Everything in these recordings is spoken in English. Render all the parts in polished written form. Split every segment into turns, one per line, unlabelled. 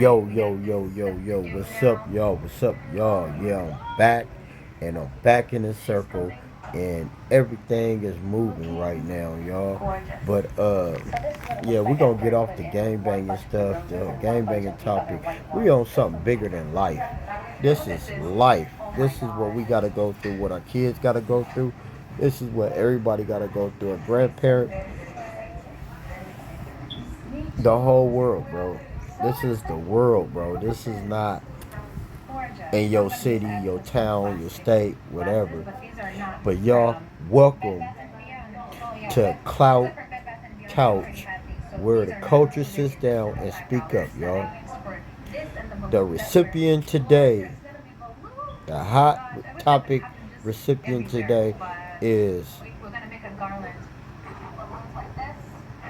Yo, what's up, y'all? What's up, y'all? Yeah, I'm back, and I'm back in the circle, and everything is moving right now, y'all. But, yeah, we're gonna get off the game banging stuff, the game banging topic. We on something bigger than life. This is life. This is what we gotta go through, what our kids gotta go through. This is what everybody gotta go through. A grandparent, the whole world, bro. This is the world, bro. This is not in your city, your town, your state, whatever. But y'all, welcome to Clout Couch, where the culture sits down and speak up, y'all. The recipient today, the hot topic recipient today is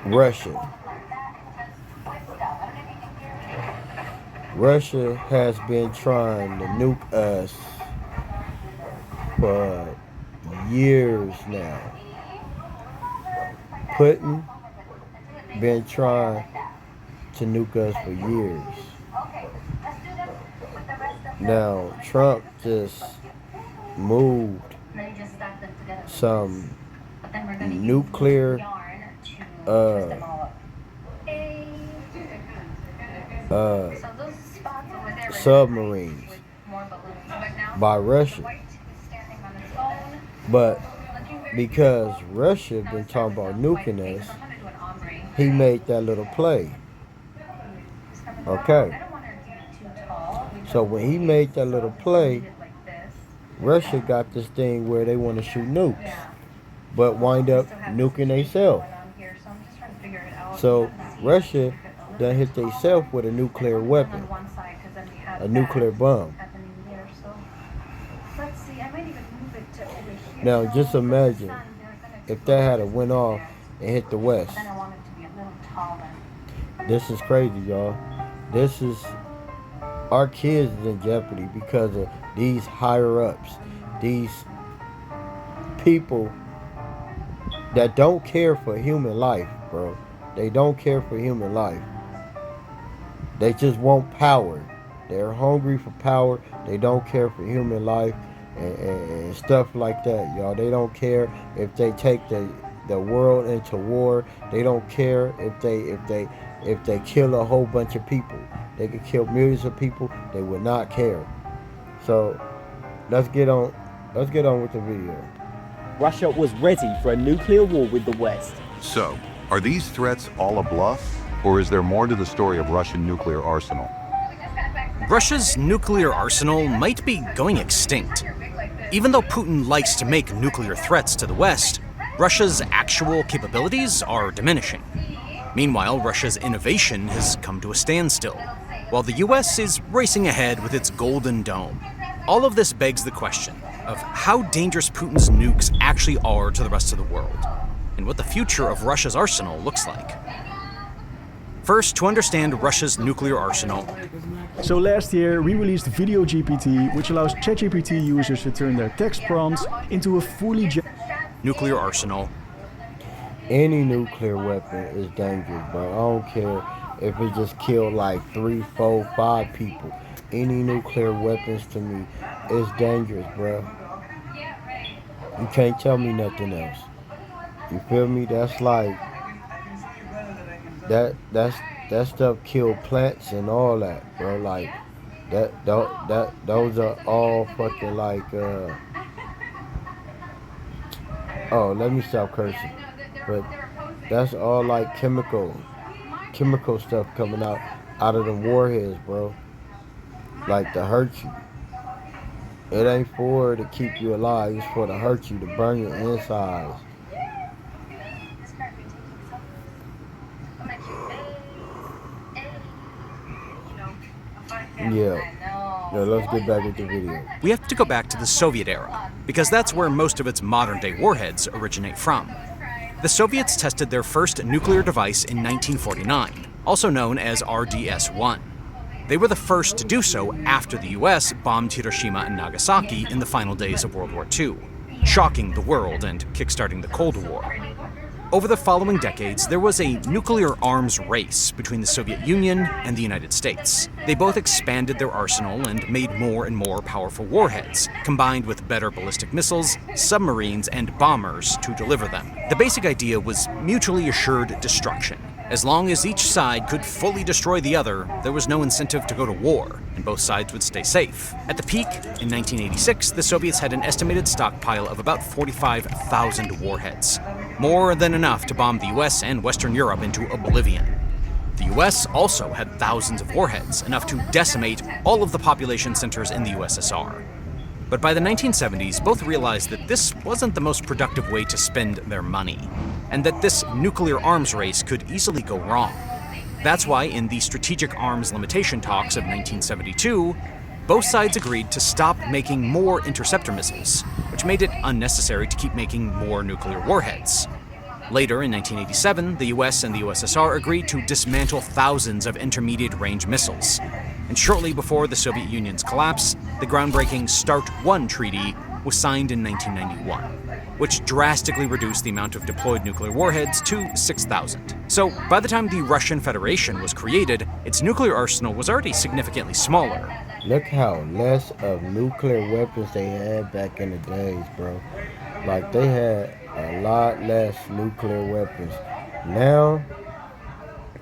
Russia. Russia has been trying to nuke us for years now. Putin been trying to nuke us for years. Now Trump just moved some nuclear uh, uh, submarines by Russia. But because Russia been talking about nuking us, he made that little play. Okay. So when he made that little play, Russia got this thing where they want to shoot nukes, but wind up nuking themselves. So Russia done hit themselves with a nuclear weapon, a nuclear bomb. Now just imagine if that had a went off and hit the West. This is crazy, y'all. This is our kids is in jeopardy because of these higher ups, these people that don't care for human life, bro. They don't care for human life. They just want power. They're hungry for power. They don't care for human life and stuff like that, y'all. They don't care if they take the world into war. They don't care if they kill a whole bunch of people. They could kill millions of people. They would not care. So let's get on with the video.
Russia was ready for a nuclear war with the West.
So, are these threats all a bluff, or is there more to the story of Russian nuclear arsenal?
Russia's nuclear arsenal might be going extinct. Even though Putin likes to make nuclear threats to the West, Russia's actual capabilities are diminishing. Meanwhile, Russia's innovation has come to a standstill, while the US is racing ahead with its Golden Dome. All of this begs the question of how dangerous Putin's nukes actually are to the rest of the world, and what the future of Russia's arsenal looks like. First, to understand Russia's nuclear arsenal.
So last year, we released Video GPT, which allows ChatGPT users to turn their text prompts into a fully
nuclear arsenal.
Any nuclear weapon is dangerous, bro. I don't care if it just killed like 3, 4, 5 people. Any nuclear weapons to me is dangerous, bro. You can't tell me nothing else. You feel me? That's like that stuff killed plants and all that, bro. Like those are all fucking like oh, let me stop cursing. But that's all like chemical stuff coming out of them warheads, bro. Like to hurt you. It ain't for to keep you alive. It's for to hurt you, to burn your insides. Yeah, let's get back into the video.
We have to go back to the Soviet era, because that's where most of its modern-day warheads originate from. The Soviets tested their first nuclear device in 1949, also known as RDS-1. They were the first to do so after the US bombed Hiroshima and Nagasaki in the final days of World War II, shocking the world and kickstarting the Cold War. Over the following decades, there was a nuclear arms race between the Soviet Union and the United States. They both expanded their arsenal and made more and more powerful warheads, combined with better ballistic missiles, submarines, and bombers to deliver them. The basic idea was mutually assured destruction. As long as each side could fully destroy the other, there was no incentive to go to war, and both sides would stay safe. At the peak, in 1986, the Soviets had an estimated stockpile of about 45,000 warheads, more than enough to bomb the US and Western Europe into oblivion. The US also had thousands of warheads, enough to decimate all of the population centers in the USSR. But by the 1970s, both realized that this wasn't the most productive way to spend their money, and that this nuclear arms race could easily go wrong. That's why in the Strategic Arms Limitation talks of 1972, both sides agreed to stop making more interceptor missiles, which made it unnecessary to keep making more nuclear warheads. Later, in 1987, the US and the USSR agreed to dismantle thousands of intermediate-range missiles. And shortly before the Soviet Union's collapse, the groundbreaking START I treaty was signed in 1991, which drastically reduced the amount of deployed nuclear warheads to 6,000. So by the time the Russian Federation was created, its nuclear arsenal was already significantly smaller.
Look how less of nuclear weapons they had back in the days, bro. Like, they had a lot less nuclear weapons. Now,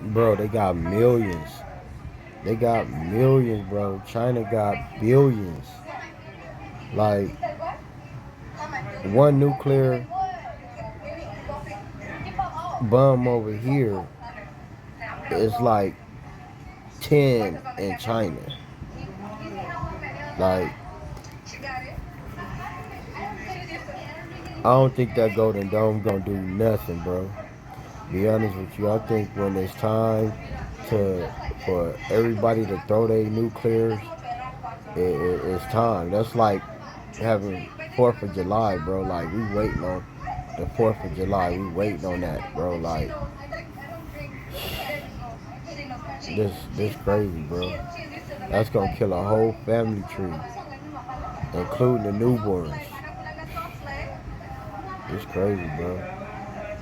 bro, they got millions. They got millions, bro. China got billions. Like, one nuclear bomb over here is like 10 in China. Like, I don't think that Golden Dome gonna do nothing, bro. Be honest with you, I think when it's time for everybody to throw their nuclears, it's time. That's like having 4th of July, bro. Like, we waiting on the 4th of July. We waiting on that, bro. Like, this crazy, bro. That's gonna kill a whole family tree, including the newborns. It's crazy, bro.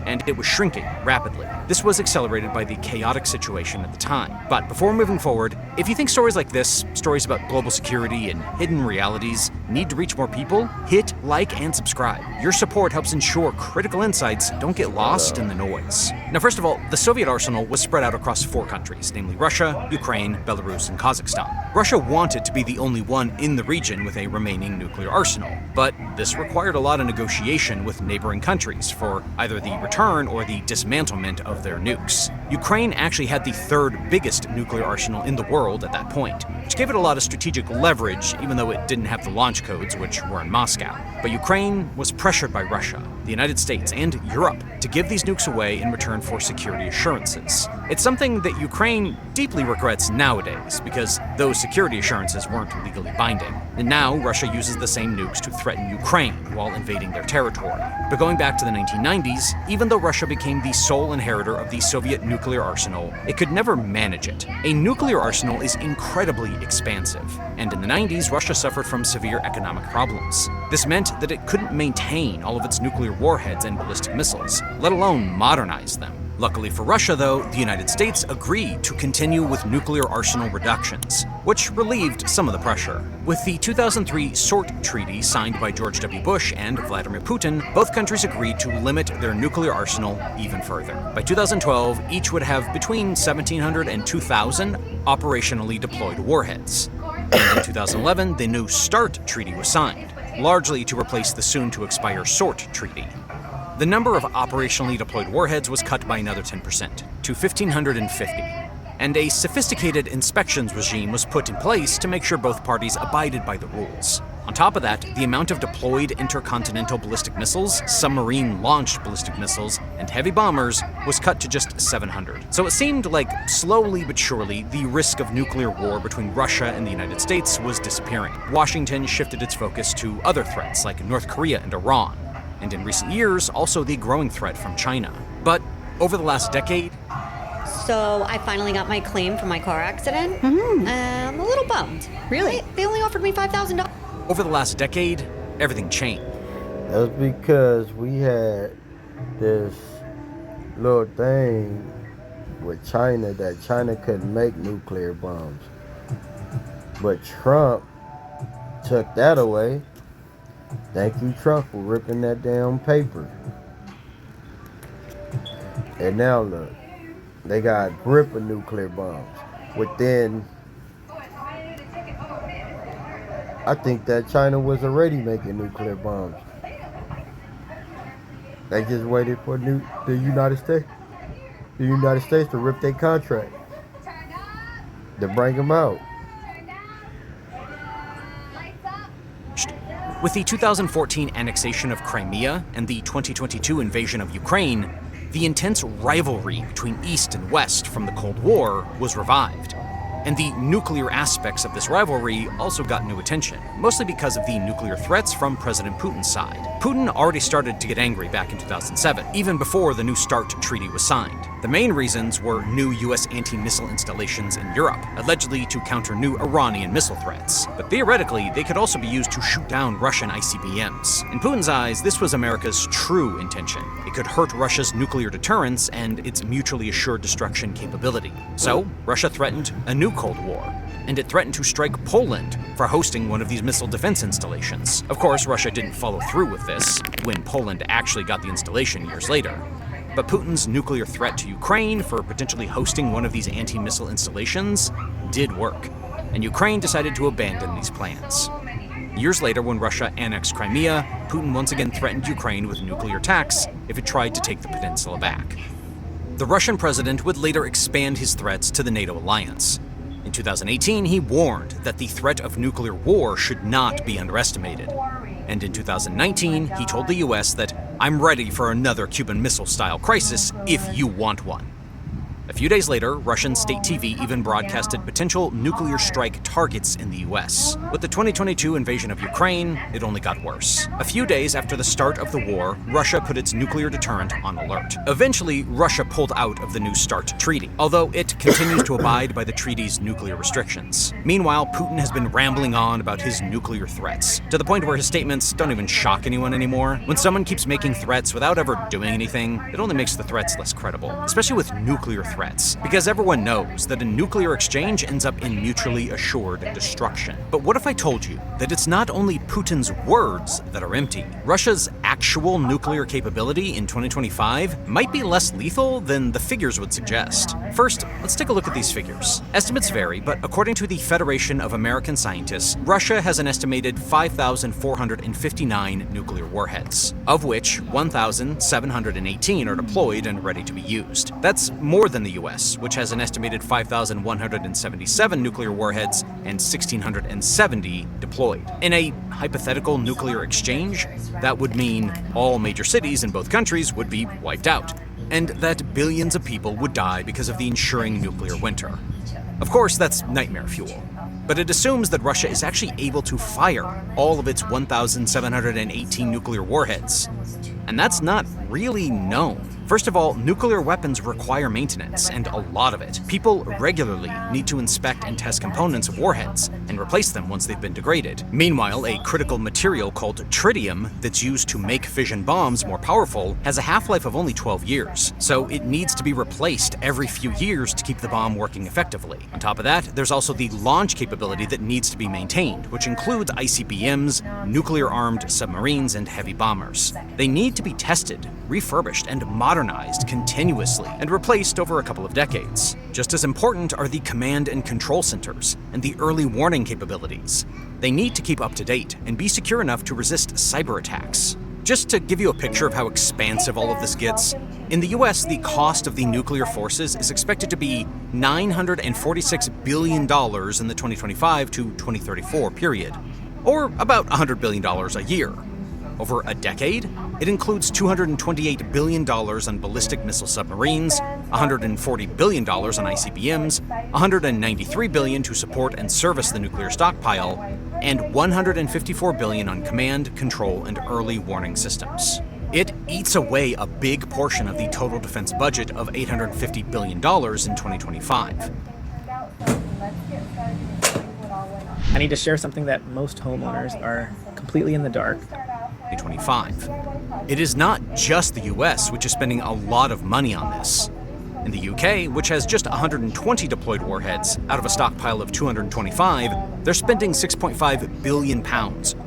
And it was shrinking rapidly. This was accelerated by the chaotic situation at the time. But before moving forward, if you think stories like this, stories about global security and hidden realities, need to reach more people, hit like and subscribe. Your support helps ensure critical insights don't get lost in the noise. Now, first of all, the Soviet arsenal was spread out across 4 countries, namely Russia, Ukraine, Belarus, and Kazakhstan. Russia wanted to be the only one in the region with a remaining nuclear arsenal, but this required a lot of negotiation with neighboring countries for either the return or the dismantlement of their nukes. Ukraine actually had the 3rd biggest nuclear arsenal in the world at that point, which gave it a lot of strategic leverage, even though it didn't have the launch codes, which were in Moscow. But Ukraine was pressured by Russia, the United States, and Europe to give these nukes away in return for security assurances. It's something that Ukraine deeply regrets nowadays, because those security assurances weren't legally binding. And now Russia uses the same nukes to threaten Ukraine while invading their territory. But going back to the 1990s, even though Russia became the sole inheritor of the Soviet nuclear arsenal, it could never manage it. A nuclear arsenal is incredibly expansive, and in the 90s, Russia suffered from severe economic problems. This meant that it couldn't maintain all of its nuclear warheads and ballistic missiles, let alone modernize them. Luckily for Russia, though, the United States agreed to continue with nuclear arsenal reductions, which relieved some of the pressure. With the 2003 SORT treaty signed by George W. Bush and Vladimir Putin, both countries agreed to limit their nuclear arsenal even further. By 2012, each would have between 1,700 and 2,000 operationally deployed warheads. And in 2011, the new START treaty was signed, largely to replace the soon-to-expire SORT treaty. The number of operationally deployed warheads was cut by another 10%, to 1,550, and a sophisticated inspections regime was put in place to make sure both parties abided by the rules. On top of that, the amount of deployed intercontinental ballistic missiles, submarine-launched ballistic missiles, and heavy bombers was cut to just 700. So it seemed like, slowly but surely, the risk of nuclear war between Russia and the United States was disappearing. Washington shifted its focus to other threats like North Korea and Iran, and in recent years, also the growing threat from China. But over the last decade...
So I finally got my claim for my car accident. I'm a little bummed.
Really?
They only offered me $5,000.
Over the last decade, everything changed.
That's because we had this little thing with China that China couldn't make nuclear bombs. But Trump took that away. Thank you, Trump, for ripping that damn paper. And now look, they got a grip of nuclear bombs. Within, I think that China was already making nuclear bombs. They just waited for the United States to rip their contract to bring them out.
With the 2014 annexation of Crimea and the 2022 invasion of Ukraine, the intense rivalry between East and West from the Cold War was revived. And the nuclear aspects of this rivalry also got new attention, mostly because of the nuclear threats from President Putin's side. Putin already started to get angry back in 2007, even before the New START treaty was signed. The main reasons were new US anti-missile installations in Europe, allegedly to counter new Iranian missile threats. But theoretically, they could also be used to shoot down Russian ICBMs. In Putin's eyes, this was America's true intention. It could hurt Russia's nuclear deterrence and its mutually assured destruction capability. So, Russia threatened a new Cold War, and it threatened to strike Poland for hosting one of these missile defense installations. Of course, Russia didn't follow through with this, when Poland actually got the installation years later. But Putin's nuclear threat to Ukraine for potentially hosting one of these anti-missile installations did work, and Ukraine decided to abandon these plans. Years later, when Russia annexed Crimea, Putin once again threatened Ukraine with nuclear attacks if it tried to take the peninsula back. The Russian president would later expand his threats to the NATO alliance. In 2018, he warned that the threat of nuclear war should not be underestimated. And in 2019, he told the US that, "I'm ready for another Cuban Missile-style crisis if you want one." A few days later, Russian state TV even broadcasted potential nuclear strike targets in the US. With the 2022 invasion of Ukraine, it only got worse. A few days after the start of the war, Russia put its nuclear deterrent on alert. Eventually, Russia pulled out of the New START treaty, although it continues to abide by the treaty's nuclear restrictions. Meanwhile, Putin has been rambling on about his nuclear threats, to the point where his statements don't even shock anyone anymore. When someone keeps making threats without ever doing anything, it only makes the threats less credible, especially with nuclear threats, because everyone knows that a nuclear exchange ends up in mutually assured destruction. But what if I told you that it's not only Putin's words that are empty? Russia's actual nuclear capability in 2025 might be less lethal than the figures would suggest. First, let's take a look at these figures. Estimates vary, but according to the Federation of American Scientists, Russia has an estimated 5,459 nuclear warheads, of which 1,718 are deployed and ready to be used. That's more than the US, which has an estimated 5,177 nuclear warheads and 1,670 deployed. In a hypothetical nuclear exchange, that would mean all major cities in both countries would be wiped out, and that billions of people would die because of the ensuing nuclear winter. Of course, that's nightmare fuel. But it assumes that Russia is actually able to fire all of its 1,718 nuclear warheads. And that's not really known. First of all, nuclear weapons require maintenance, and a lot of it. People regularly need to inspect and test components of warheads and replace them once they've been degraded. Meanwhile, a critical material called tritium that's used to make fission bombs more powerful has a half-life of only 12 years, so it needs to be replaced every few years to keep the bomb working effectively. On top of that, there's also the launch capability that needs to be maintained, which includes ICBMs, nuclear-armed submarines, and heavy bombers. They need to be tested, refurbished, and modernized continuously and replaced over a couple of decades. Just as important are the command and control centers and the early warning capabilities. They need to keep up to date and be secure enough to resist cyber attacks. Just to give you a picture of how expansive all of this gets, in the US, the cost of the nuclear forces is expected to be $946 billion in the 2025 to 2034 period, or about $100 billion a year. Over a decade, it includes $228 billion on ballistic missile submarines, $140 billion on ICBMs, $193 billion to support and service the nuclear stockpile, and $154 billion on command, control, and early warning systems. It eats away a big portion of the total defense budget of $850 billion in 2025.
I need to share something that most homeowners are completely in the dark
2025. It is not just the US which is spending a lot of money on this. In the UK, which has just 120 deployed warheads out of a stockpile of 225, they're spending £6.5 billion,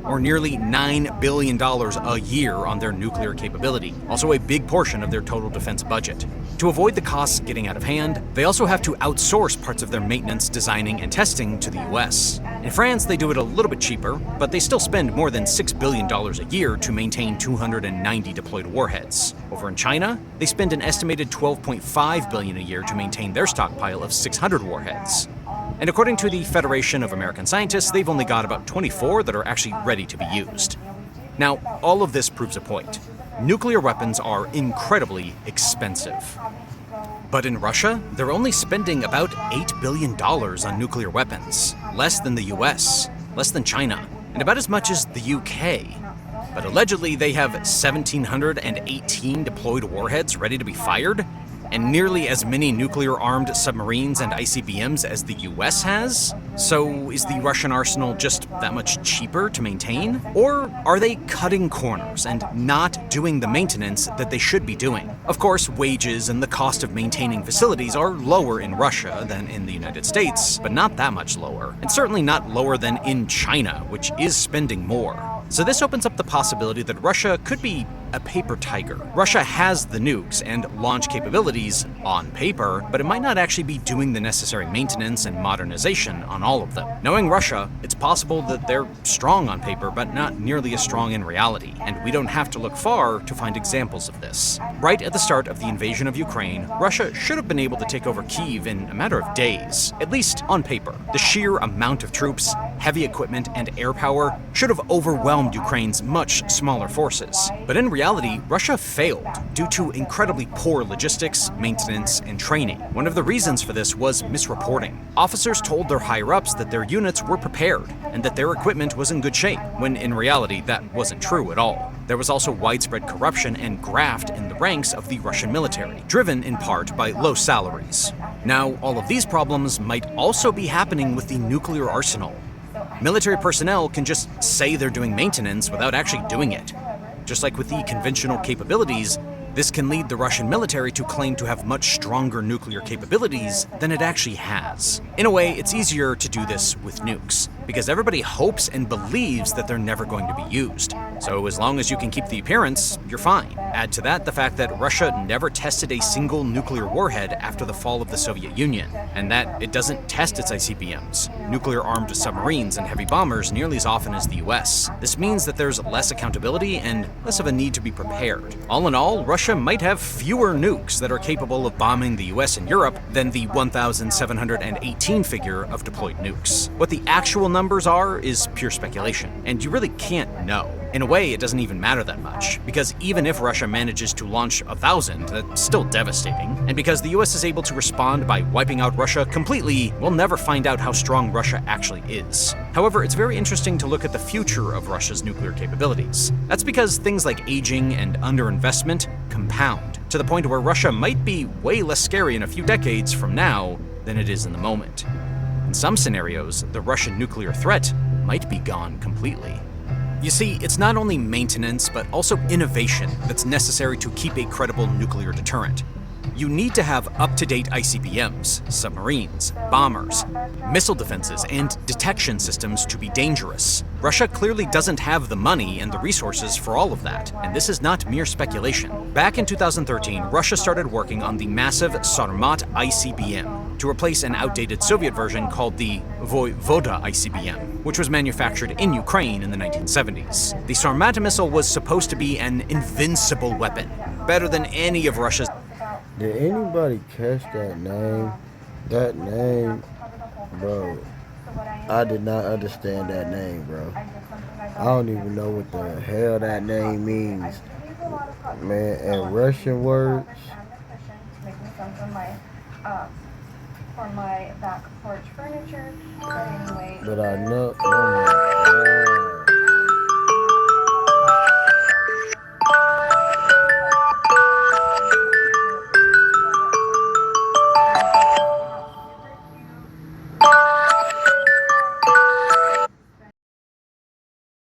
or nearly $9 billion a year on their nuclear capability, also a big portion of their total defense budget. To avoid the costs getting out of hand, they also have to outsource parts of their maintenance, designing, and testing to the US. In France, they do it a little bit cheaper, but they still spend more than $6 billion a year to maintain 290 deployed warheads. Over in China, they spend an estimated $12.5 billion a year to maintain their stockpile of 600 warheads. And according to the Federation of American Scientists, they've only got about 24 that are actually ready to be used. Now, all of this proves a point. Nuclear weapons are incredibly expensive. But in Russia, they're only spending about $8 billion on nuclear weapons, less than the US, less than China, and about as much as the UK. But allegedly, they have 1,718 deployed warheads ready to be fired, and nearly as many nuclear-armed submarines and ICBMs as the US has? So is the Russian arsenal just that much cheaper to maintain? Or are they cutting corners and not doing the maintenance that they should be doing? Of course, wages and the cost of maintaining facilities are lower in Russia than in the United States, but not that much lower, and certainly not lower than in China, which is spending more. So this opens up the possibility that Russia could be a paper tiger. Russia has the nukes and launch capabilities on paper, but it might not actually be doing the necessary maintenance and modernization on all of them. Knowing Russia, it's possible that they're strong on paper, but not nearly as strong in reality, and we don't have to look far to find examples of this. Right at the start of the invasion of Ukraine, Russia should have been able to take over Kyiv in a matter of days, at least on paper. The sheer amount of troops, heavy equipment, and air power should have overwhelmed Ukraine's much smaller forces. But in reality, Russia failed due to incredibly poor logistics, maintenance, and training. One of the reasons for this was misreporting. Officers told their higher-ups that their units were prepared and that their equipment was in good shape, when in reality that wasn't true at all. There was also widespread corruption and graft in the ranks of the Russian military, driven in part by low salaries. Now, all of these problems might also be happening with the nuclear arsenal. Military personnel can just say they're doing maintenance without actually doing it. Just like with the conventional capabilities, this can lead the Russian military to claim to have much stronger nuclear capabilities than it actually has. In a way, it's easier to do this with nukes, because everybody hopes and believes that they're never going to be used. So as long as you can keep the appearance, you're fine. Add to that the fact that Russia never tested a single nuclear warhead after the fall of the Soviet Union, and that it doesn't test its ICBMs, nuclear-armed submarines, and heavy bombers nearly as often as the US. This means that there's less accountability and less of a need to be prepared. All in all, Russia might have fewer nukes that are capable of bombing the US and Europe than the 1,718 figure of deployed nukes. What the actual numbers are is pure speculation, and you really can't know. In a way, it doesn't even matter that much, because even if Russia manages to launch 1,000, that's still devastating. And because the US is able to respond by wiping out Russia completely, we'll never find out how strong Russia actually is. However, it's very interesting to look at the future of Russia's nuclear capabilities. That's because things like aging and underinvestment compound, to the point where Russia might be way less scary in a few decades from now than it is in the moment. In some scenarios, the Russian nuclear threat might be gone completely. You see, it's not only maintenance, but also innovation that's necessary to keep a credible nuclear deterrent. You need to have up-to-date ICBMs, submarines, bombers, missile defenses, and detection systems to be dangerous. Russia clearly doesn't have the money and the resources for all of that, and this is not mere speculation. Back in 2013, Russia started working on the massive Sarmat ICBM to replace an outdated Soviet version called the Voyvoda ICBM, which was manufactured in Ukraine in the 1970s. The Sarmat missile was supposed to be an invincible weapon, better than any of Russia's.
Did anybody catch that name? That name, bro. I did not understand that name, bro. I don't even know what the hell that name means, man. And Russian words.
For my back porch furniture, but anyway.
But I know. Oh my God.